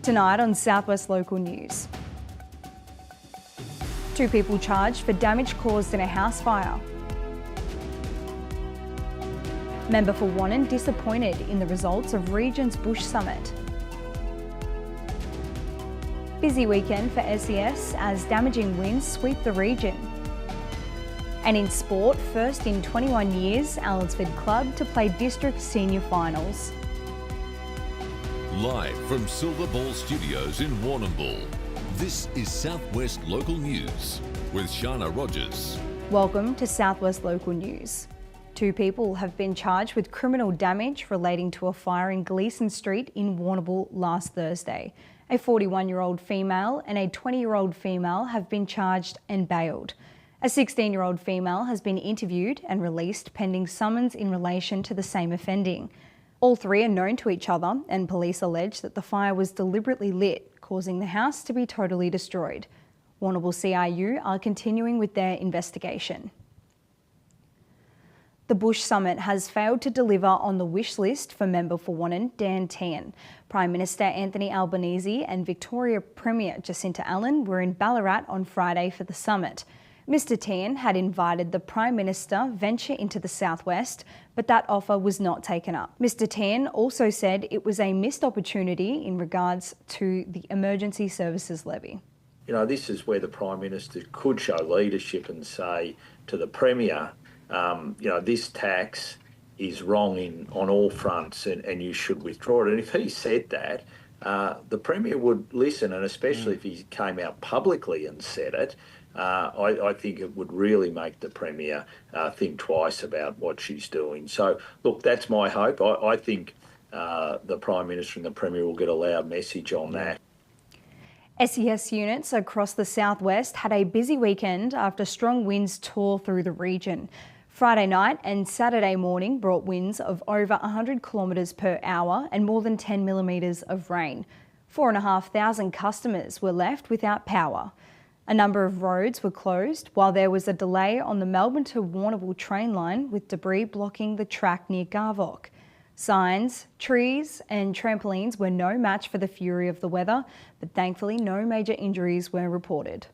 Tonight on Southwest Local News. 2 people charged for damage caused in a house fire. Member for Wannon disappointed in the results of Region's Bush Summit. Busy weekend for SES as damaging winds sweep the region. And in sport, first in 21 years, Allensford Club to play district senior finals. Live from Silver Ball Studios in Warrnambool, this is Southwest Local News with Sharna Rogers. Welcome to Southwest Local News. 2 people have been charged with criminal damage relating to a fire in Gleeson Street in Warrnambool last Thursday. A 41-year-old female and a 20-year-old female have been charged and bailed. A 16-year-old female has been interviewed and released pending summons in relation to the same offending. All 3 are known to each other, and police allege that the fire was deliberately lit, causing the house to be totally destroyed. Warrnambool CRU are continuing with their investigation. The Bush Summit has failed to deliver on the wish list for member for Wannon, Dan Tehan. Prime Minister Anthony Albanese and Victoria Premier Jacinta Allen were in Ballarat on Friday for the summit. Mr Tehan had invited the Prime Minister venture into the southwest, but that offer was not taken up. Mr Tehan also said it was a missed opportunity in regards to the Emergency Services Levy. You know, this is where the Prime Minister could show leadership and say to the Premier, this tax is wrong on all fronts and you should withdraw it. And if he said that, the Premier would listen, and especially if he came out publicly and said it, I think it would really make the Premier think twice about what she's doing. So, look, that's my hope. I think the Prime Minister and the Premier will get a loud message on that. SES units across the southwest had a busy weekend after strong winds tore through the region. Friday night and Saturday morning brought winds of over 100 kilometres per hour and more than 10 millimetres of rain. 4,500 customers were left without power. A number of roads were closed while there was a delay on the Melbourne to Warrnambool train line with debris blocking the track near Garvock. Signs, trees and trampolines were no match for the fury of the weather, but thankfully no major injuries were reported.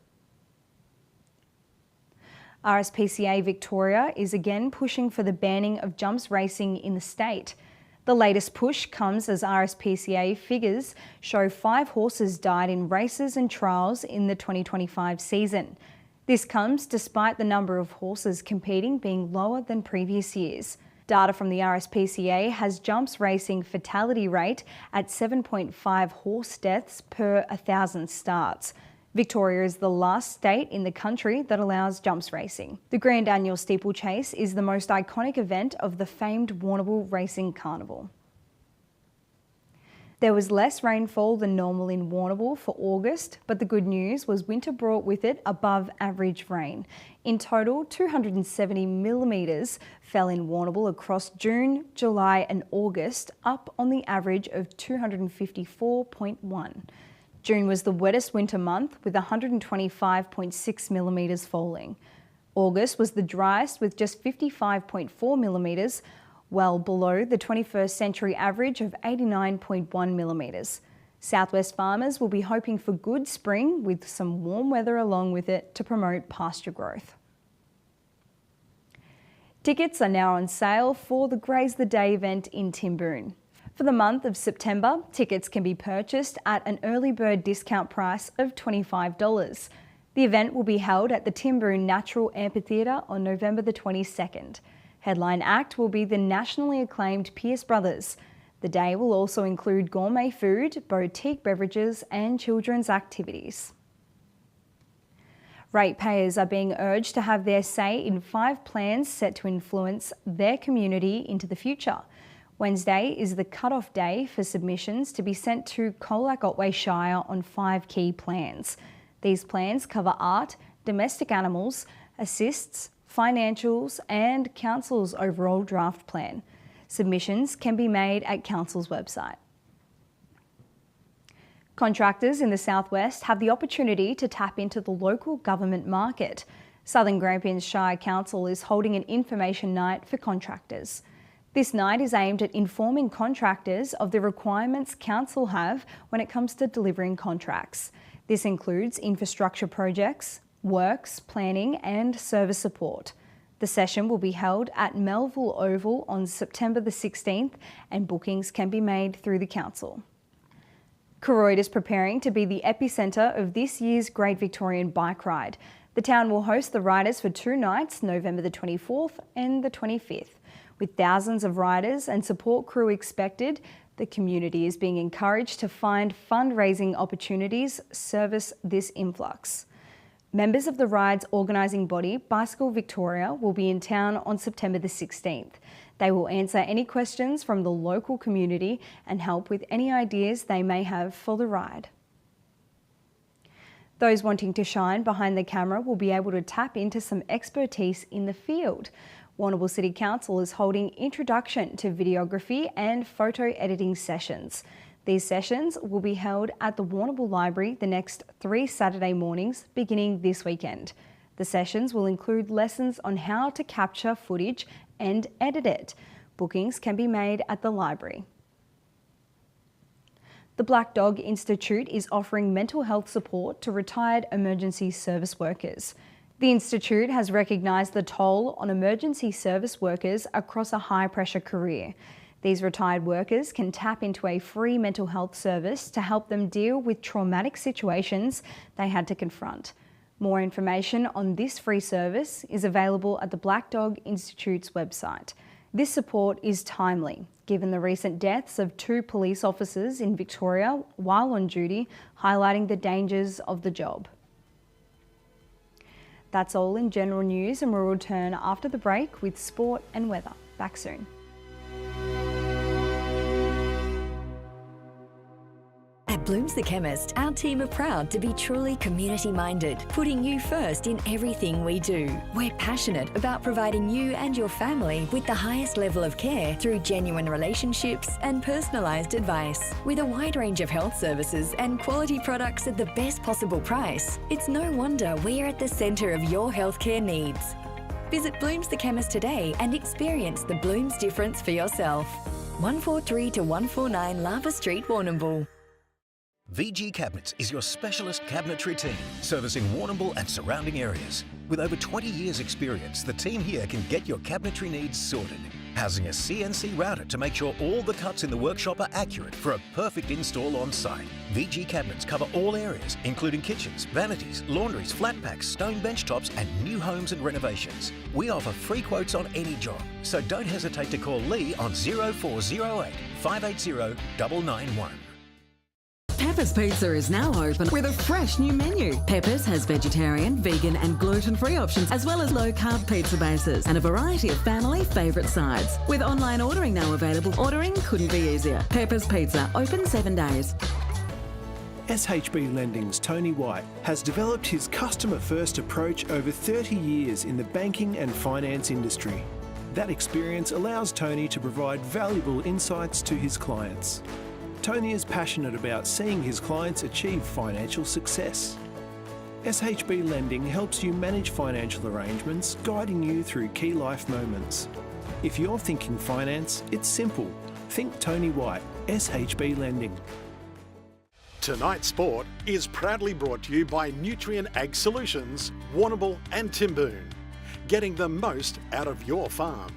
RSPCA Victoria is again pushing for the banning of jumps racing in the state. The latest push comes as RSPCA figures show 5 horses died in races and trials in the 2025 season. This comes despite the number of horses competing being lower than previous years. Data from the RSPCA has jumps racing fatality rate at 7.5 horse deaths per 1,000 starts. Victoria is the last state in the country that allows jumps racing. The Grand Annual Steeplechase is the most iconic event of the famed Warrnambool Racing Carnival. There was less rainfall than normal in Warrnambool for August, but the good news was winter brought with it above average rain. In total, 270 millimetres fell in Warrnambool across June, July and August, up on the average of 254.1. June was the wettest winter month with 125.6 millimetres falling. August was the driest with just 55.4 millimetres, well below the 21st century average of 89.1 millimetres. Southwest farmers will be hoping for good spring with some warm weather along with it to promote pasture growth. Tickets are now on sale for the Graze the Day event in Timboon. For the month of September, tickets can be purchased at an early bird discount price of $25. The event will be held at the Timboon Natural Amphitheatre on November the 22nd. Headline act will be the nationally acclaimed Pierce Brothers. The day will also include gourmet food, boutique beverages and children's activities. Ratepayers are being urged to have their say in 5 plans set to influence their community into the future. Wednesday is the cut-off day for submissions to be sent to Colac Otway Shire on 5 key plans. These plans cover art, domestic animals, assists, financials and Council's overall draft plan. Submissions can be made at Council's website. Contractors in the southwest have the opportunity to tap into the local government market. Southern Grampians Shire Council is holding an information night for contractors. This night is aimed at informing contractors of the requirements council have when it comes to delivering contracts. This includes infrastructure projects, works, planning and service support. The session will be held at Melville Oval on September the 16th and bookings can be made through the council. Koroyd is preparing to be the epicentre of this year's Great Victorian Bike Ride. The town will host the riders for 2 nights, November the 24th and the 25th. With thousands of riders and support crew expected, the community is being encouraged to find fundraising opportunities service this influx. Members of the ride's organising body, Bicycle Victoria, will be in town on September the 16th. They will answer any questions from the local community and help with any ideas they may have for the ride. Those wanting to shine behind the camera will be able to tap into some expertise in the field. Warrnambool City Council is holding introduction to videography and photo editing sessions. These sessions will be held at the Warrnambool Library the next 3 Saturday mornings beginning this weekend. The sessions will include lessons on how to capture footage and edit it. Bookings can be made at the library. The Black Dog Institute is offering mental health support to retired emergency service workers. The Institute has recognised the toll on emergency service workers across a high-pressure career. These retired workers can tap into a free mental health service to help them deal with traumatic situations they had to confront. More information on this free service is available at the Black Dog Institute's website. This support is timely, given the recent deaths of 2 police officers in Victoria while on duty, highlighting the dangers of the job. That's all in general news, and we'll return after the break with sport and weather. Back soon. At Blooms the Chemist, our team are proud to be truly community-minded, putting you first in everything we do. We're passionate about providing you and your family with the highest level of care through genuine relationships and personalised advice. With a wide range of health services and quality products at the best possible price, it's no wonder we're at the centre of your healthcare needs. Visit Blooms the Chemist today and experience the Blooms difference for yourself. 143 to 149 Lava Street, Warrnambool. VG Cabinets is your specialist cabinetry team, servicing Warrnambool and surrounding areas. With over 20 years' experience, the team here can get your cabinetry needs sorted. Housing a CNC router to make sure all the cuts in the workshop are accurate for a perfect install on site. VG Cabinets cover all areas, including kitchens, vanities, laundries, flat packs, stone bench tops and new homes and renovations. We offer free quotes on any job, so don't hesitate to call Lee on 0408 580 991. Pepper's Pizza is now open with a fresh new menu. Pepper's has vegetarian, vegan and gluten-free options, as well as low-carb pizza bases and a variety of family favourite sides. With online ordering now available, ordering couldn't be easier. Pepper's Pizza, open 7 days. SHB Lending's Tony White has developed his customer-first approach over 30 years in the banking and finance industry. That experience allows Tony to provide valuable insights to his clients. Tony is passionate about seeing his clients achieve financial success. SHB Lending helps you manage financial arrangements, guiding you through key life moments. If you're thinking finance, it's simple. Think Tony White, SHB Lending. Tonight's sport is proudly brought to you by Nutrient Ag Solutions, Warrnambool and Timboon. Getting the most out of your farm.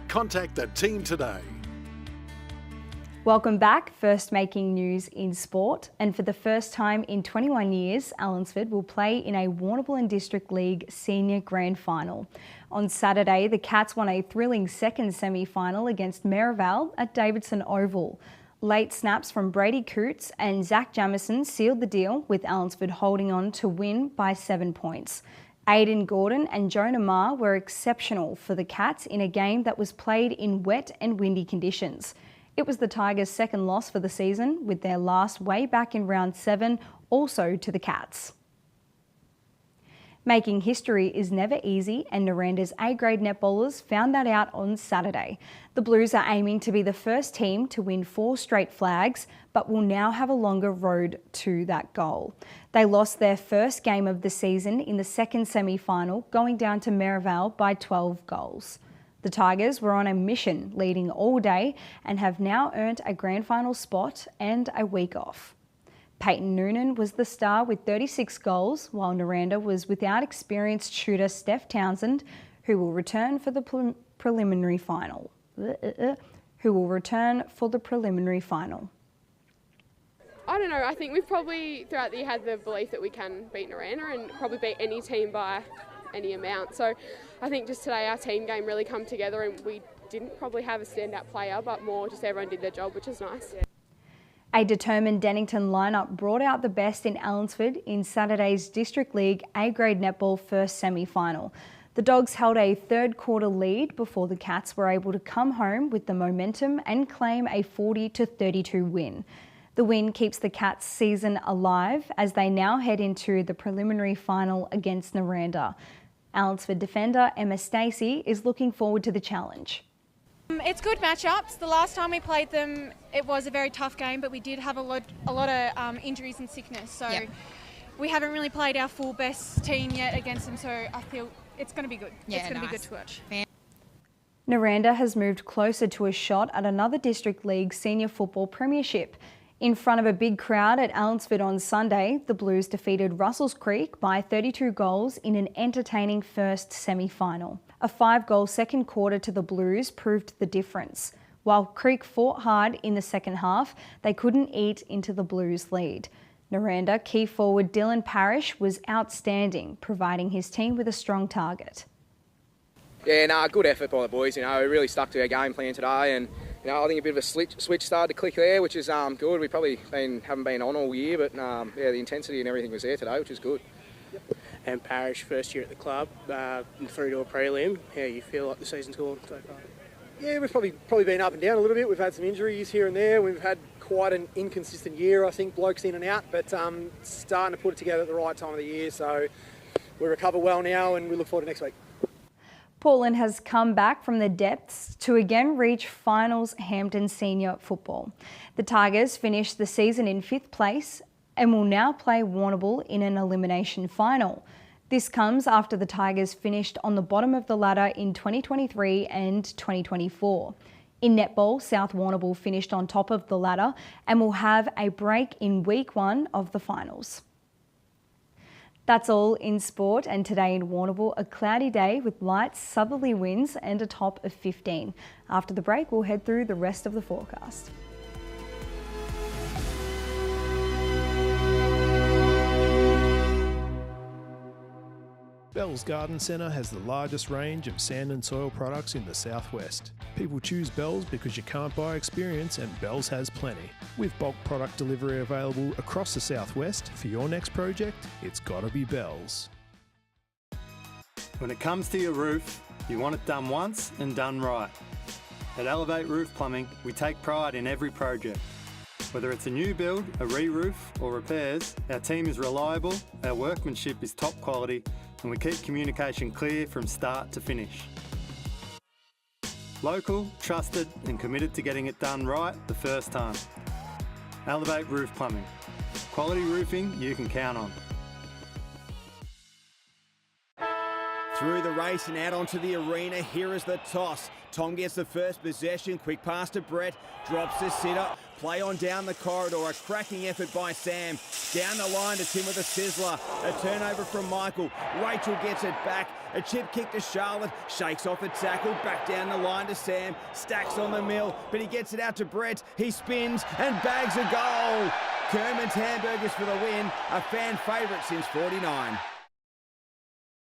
Contact the team today. Welcome back. First making news in sport, and for the first time in 21 years, Allansford will play in a Warrnambool and District League Senior Grand Final. On Saturday, the Cats won a thrilling second semi-final against Merivale at Davidson Oval. Late snaps from Brady Coots and Zach Jamison sealed the deal, with Allansford holding on to win by 7 points. Aidan Gordon and Jonah Marr were exceptional for the Cats in a game that was played in wet and windy conditions. It was the Tigers' second loss for the season, with their last way back in round 7, also to the Cats. Making history is never easy, and Noranda's A-grade netballers found that out on Saturday. The Blues are aiming to be the first team to win 4 straight flags, but will now have a longer road to that goal. They lost their first game of the season in the second semi-final, going down to Merivale by 12 goals. The Tigers were on a mission, leading all day, and have now earned a grand final spot and a week off. Peyton Noonan was the star with 36 goals, while Naranda was without experienced shooter Steph Townsend, who will return for the preliminary final. I don't know, I think we've probably throughout the year had the belief that we can beat Naranda and probably beat any team by any amount. So I think just today our team game really come together, and we didn't probably have a standout player, but more just everyone did their job, which is nice. A determined Dennington lineup brought out the best in Allensford in Saturday's District League A-grade netball first semi-final. The Dogs held a third quarter lead before the Cats were able to come home with the momentum and claim a 40-32 win. The win keeps the Cats' season alive as they now head into the preliminary final against Naranda. Allensford defender Emma Stacey is looking forward to the challenge. It's good matchups. The last time we played them, it was a very tough game, but we did have a lot of injuries and sickness. So we haven't really played our full best team yet against them. So I feel it's going to be good. Yeah, it's going to nice. be good to watch. Naranda has moved closer to a shot at another District League Senior Football Premiership. In front of a big crowd at Allensford on Sunday, the Blues defeated Russells Creek by 32 goals in an entertaining first semi-final. A 5-goal second quarter to the Blues proved the difference. While Creek fought hard in the second half, they couldn't eat into the Blues' lead. Naranda key forward Dylan Parrish was outstanding, providing his team with a strong target. Yeah, good effort by the boys. We really stuck to our game plan today, and I think a bit of a switch started to click there, which is good. We probably haven't been on all year, but the intensity and everything was there today, which is good. And Parrish, first year at the club, through to a prelim. How you feel like the season's gone so far? Yeah, we've probably been up and down a little bit. We've had some injuries here and there. We've had quite an inconsistent year, I think, blokes in and out, but starting to put it together at the right time of the year. So we recover well now, and we look forward to next week. Portland has come back from the depths to again reach finals Hampton Senior Football. The Tigers finished the season in 5th place and will now play Warrnambool in an elimination final. This comes after the Tigers finished on the bottom of the ladder in 2023 and 2024. In netball, South Warrnambool finished on top of the ladder and will have a break in week 1 of the finals. That's all in sport, and today in Warrnambool, a cloudy day with light southerly winds and a top of 15. After the break, we'll head through the rest of the forecast. Bell's Garden Centre has the largest range of sand and soil products in the southwest. People choose Bell's because you can't buy experience, and Bell's has plenty. With bulk product delivery available across the southwest, for your next project, it's got to be Bell's. When it comes to your roof, you want it done once and done right. At Elevate Roof Plumbing, we take pride in every project. Whether it's a new build, a re-roof or repairs, our team is reliable, our workmanship is top quality, and we keep communication clear from start to finish. Local, trusted and committed to getting it done right the first time. Elevate Roof Plumbing. Quality roofing you can count on. Through the race and out onto the arena, here is the toss. Tom gets the first possession, quick pass to Brett, drops the sitter, play on down the corridor, a cracking effort by Sam. Down the line to Tim with a sizzler, a turnover from Michael. Rachel gets it back, a chip kick to Charlotte, shakes off the tackle, back down the line to Sam, stacks on the mill, but he gets it out to Brett, he spins and bags a goal. Kerman's Hamburgers for the win, a fan favourite since 49.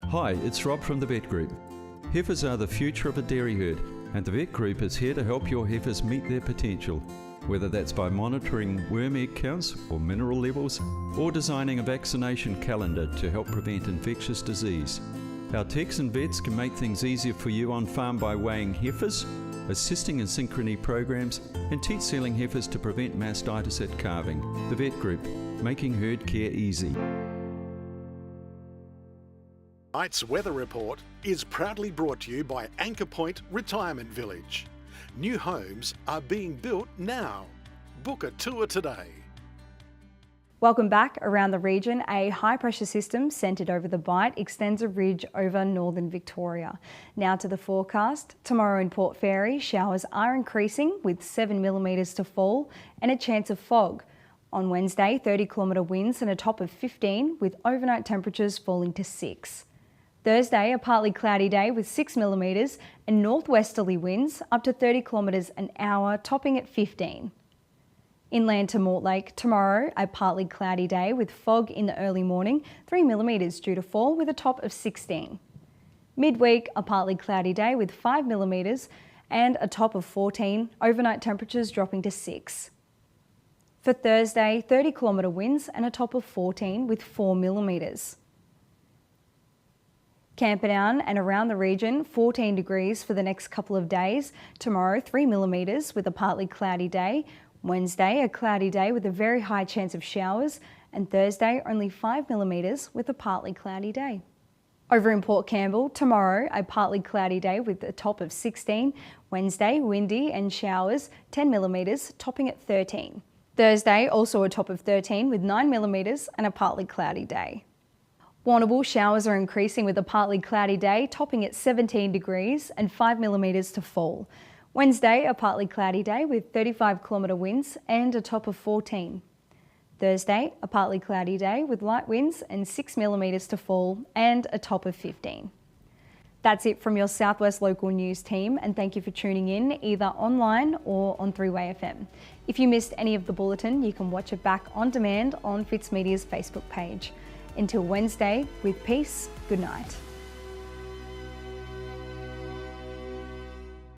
Hi, it's Rob from the Vet Group. Heifers are the future of a dairy herd, and the Vet Group is here to help your heifers meet their potential, whether that's by monitoring worm egg counts or mineral levels, or designing a vaccination calendar to help prevent infectious disease. Our techs and vets can make things easier for you on farm by weighing heifers, assisting in synchrony programs, and teach selling heifers to prevent mastitis at calving. The Vet Group, making herd care easy. Tonight's weather report is proudly brought to you by Anchor Point Retirement Village. New homes are being built now. Book a tour today. Welcome back. Around the region, a high-pressure system centred over the Bight extends a ridge over northern Victoria. Now to the forecast. Tomorrow in Port Fairy, showers are increasing with 7 millimetres to fall and a chance of fog. On Wednesday, 30-kilometre winds and a top of 15 with overnight temperatures falling to 6. Thursday, a partly cloudy day with 6 millimetres and northwesterly winds up to 30 kilometres an hour, topping at 15. Inland to Mortlake, tomorrow a partly cloudy day with fog in the early morning, 3 millimetres due to fall with a top of 16. Midweek, a partly cloudy day with 5 millimetres and a top of 14, overnight temperatures dropping to 6. For Thursday, 30-kilometre winds and a top of 14 with 4 millimetres. Camperdown and around the region, 14 degrees for the next couple of days. Tomorrow, 3 millimetres with a partly cloudy day. Wednesday, a cloudy day with a very high chance of showers, and Thursday, only 5 millimetres with a partly cloudy day. Over in Port Campbell, tomorrow, a partly cloudy day with a top of 16. Wednesday, windy and showers, 10 millimetres, topping at 13. Thursday, also a top of 13 with 9 millimetres and a partly cloudy day. Warrnambool, showers are increasing with a partly cloudy day, topping at 17 degrees and 5 millimetres to fall. Wednesday, a partly cloudy day with 35-kilometre winds and a top of 14. Thursday, a partly cloudy day with light winds and 6 millimetres to fall and a top of 15. That's it from your Southwest Local News team, and thank you for tuning in either online or on 3-Way FM. If you missed any of the bulletin, you can watch it back on demand on Fitzmedia's Facebook page. Until Wednesday, with peace, good night.